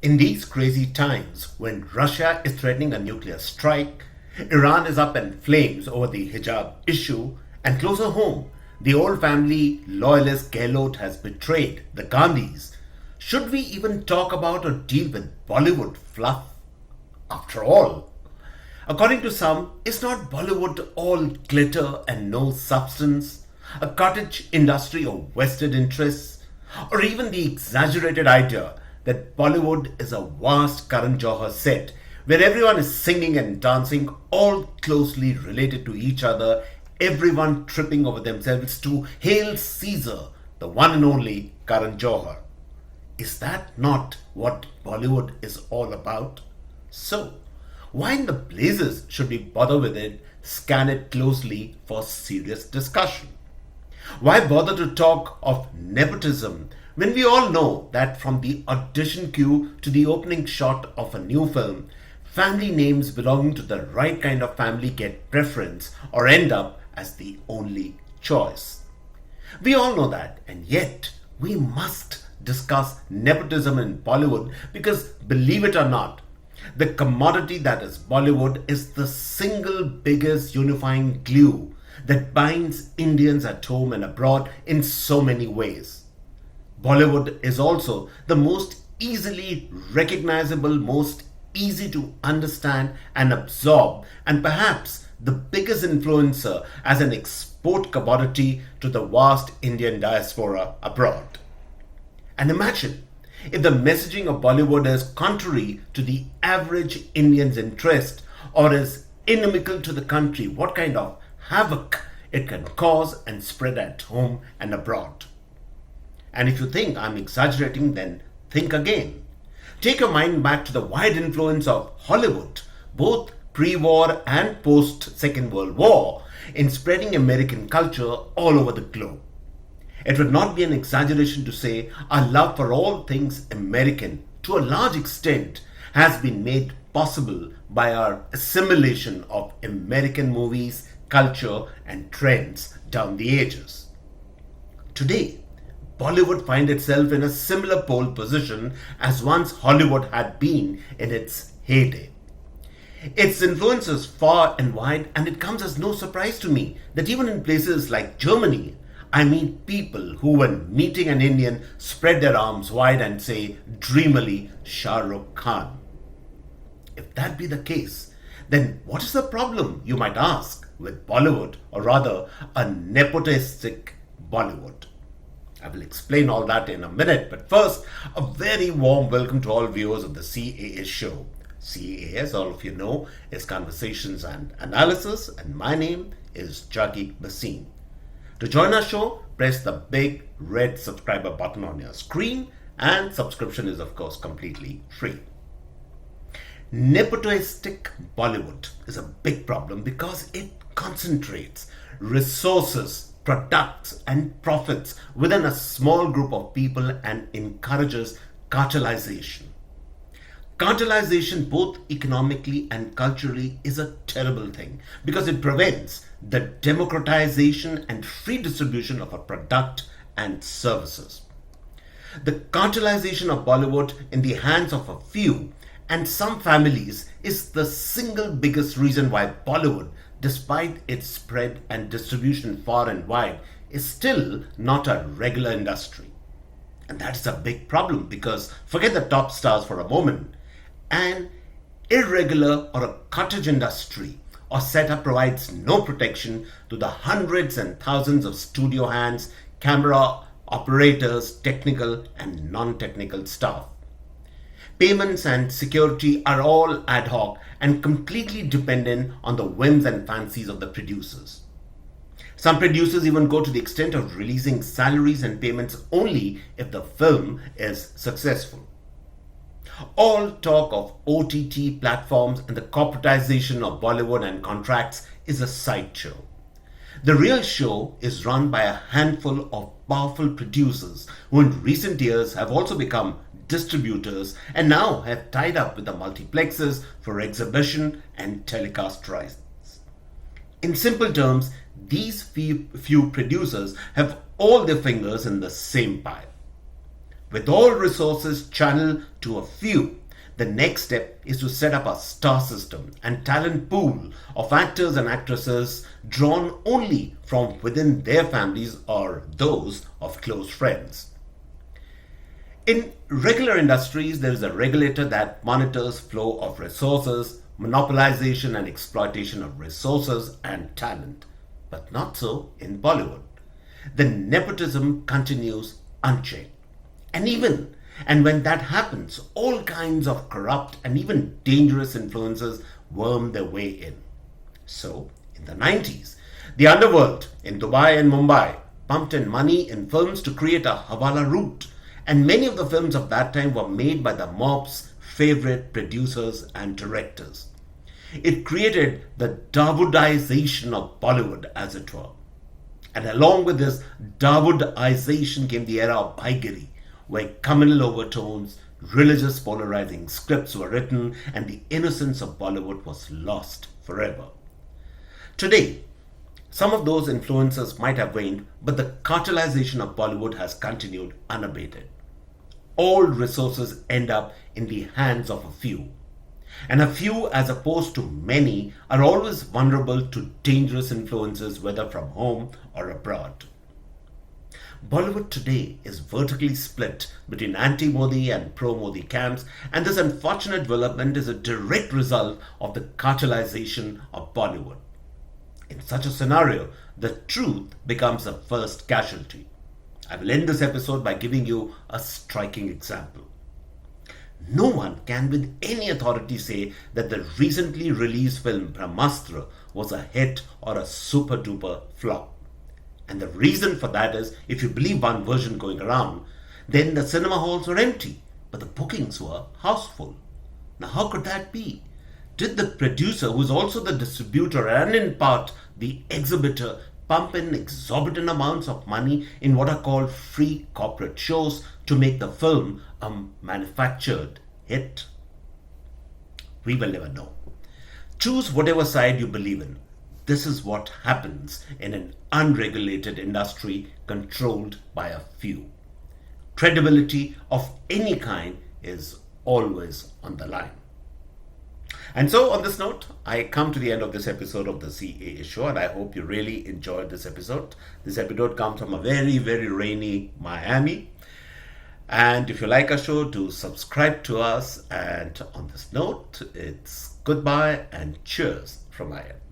In these crazy times, when Russia is threatening a nuclear strike, Iran is up in flames over the hijab issue, and closer home, the old family loyalist Gehlot has betrayed the Gandhis, should we even talk about or deal with Bollywood fluff? After all, according to some, is not Bollywood all glitter and no substance? A cottage industry of vested interests? Or even the exaggerated idea that Bollywood is a vast Karan Johar set where everyone is singing and dancing, all closely related to each other, everyone tripping over themselves to Hail Caesar, the one and only Karan Johar. Is that not what Bollywood is all about? So, why in the blazes should we bother with it, scan it closely for serious discussion? Why bother to talk of nepotism when we all know that from the audition queue to the opening shot of a new film, family names belonging to the right kind of family get preference or end up as the only choice? We all know that, and yet we must discuss nepotism in Bollywood because, believe it or not, the commodity that is Bollywood is the single biggest unifying glue that binds Indians at home and abroad in so many ways. Bollywood is also the most easily recognizable, most easy to understand and absorb, and perhaps the biggest influencer as an export commodity to the vast Indian diaspora abroad. And imagine if the messaging of Bollywood is contrary to the average Indian's interest or is inimical to the country, what kind of havoc it can cause and spread at home and abroad. And if you think I'm exaggerating, then think again. Take your mind back to the wide influence of Hollywood, both pre-war and post-Second World War, in spreading American culture all over the globe. It would not be an exaggeration to say our love for all things American, to a large extent, has been made possible by our assimilation of American movies, culture, and trends down the ages. Today, Bollywood finds itself in a similar pole position as once Hollywood had been in its heyday. Its influence is far and wide, and it comes as no surprise to me that even in places like Germany, I meet people who, when meeting an Indian, spread their arms wide and say dreamily, Shah Rukh Khan. If that be the case, then what is the problem, you might ask, with Bollywood, or rather a nepotistic Bollywood? I will explain all that in a minute, but first, a very warm welcome to all viewers of the CAA show. CAA, as all of you know, is Conversations and Analysis, and my name is Juggi Bhasin. To join our show, press the big red subscriber button on your screen, and subscription is of course completely free. Nepotistic Bollywood is a big problem because it concentrates resources, products, and profits within a small group of people and encourages cartelization. Cartelization, both economically and culturally, is a terrible thing because it prevents the democratization and free distribution of a product and services. The cartelization of Bollywood in the hands of a few and some families is the single biggest reason why Bollywood, despite its spread and distribution far and wide, is still not a regular industry. And that is a big problem because, forget the top stars for a moment, an irregular or a cottage industry or setup provides no protection to the hundreds and thousands of studio hands, camera operators, technical and non-technical staff. Payments and security are all ad hoc and completely dependent on the whims and fancies of the producers. Some producers even go to the extent of releasing salaries and payments only if the film is successful. All talk of OTT platforms and the corporatization of Bollywood and contracts is a sideshow. The real show is run by a handful of powerful producers who in recent years have also become distributors and now have tied up with the multiplexes for exhibition and telecast rights. In simple terms, these few producers have all their fingers in the same pie. With all resources channeled to a few, the next step is to set up a star system and talent pool of actors and actresses drawn only from within their families or those of close friends. In regular industries, there is a regulator that monitors flow of resources, monopolization and exploitation of resources and talent. But not so in Bollywood. The nepotism continues unchecked. And when that happens, all kinds of corrupt and even dangerous influences worm their way in. So, in the 90s, the underworld in Dubai and Mumbai pumped in money in films to create a Hawala route, and many of the films of that time were made by the mob's favorite producers and directors. It created the Dawoodization of Bollywood, as it were. And along with this Dawoodization came the era of Bhaigiri, where communal overtones, religious polarizing scripts were written, and the innocence of Bollywood was lost forever. Today, some of those influences might have waned, but the cartelization of Bollywood has continued unabated. All resources end up in the hands of a few. And a few, as opposed to many, are always vulnerable to dangerous influences, whether from home or abroad. Bollywood today is vertically split between anti-Modi and pro-Modi camps, and this unfortunate development is a direct result of the cartelization of Bollywood. In such a scenario, the truth becomes the first casualty. I will end this episode by giving you a striking example. No one can with any authority say that the recently released film Brahmastra was a hit or a super duper flop. And the reason for that is, if you believe one version going around, then the cinema halls were empty, but the bookings were houseful. Now, how could that be? Did the producer, who is also the distributor and in part the exhibitor, pump in exorbitant amounts of money in what are called free corporate shows to make the film a manufactured hit? We will never know. Choose whatever side you believe in. This is what happens in an unregulated industry controlled by a few. Credibility of any kind is always on the line. And so, on this note, I come to the end of this episode of the CAA Show, and I hope you really enjoyed this episode. This episode comes from a very, very rainy Miami. And if you like our show, do subscribe to us. And on this note, it's goodbye and cheers from my end.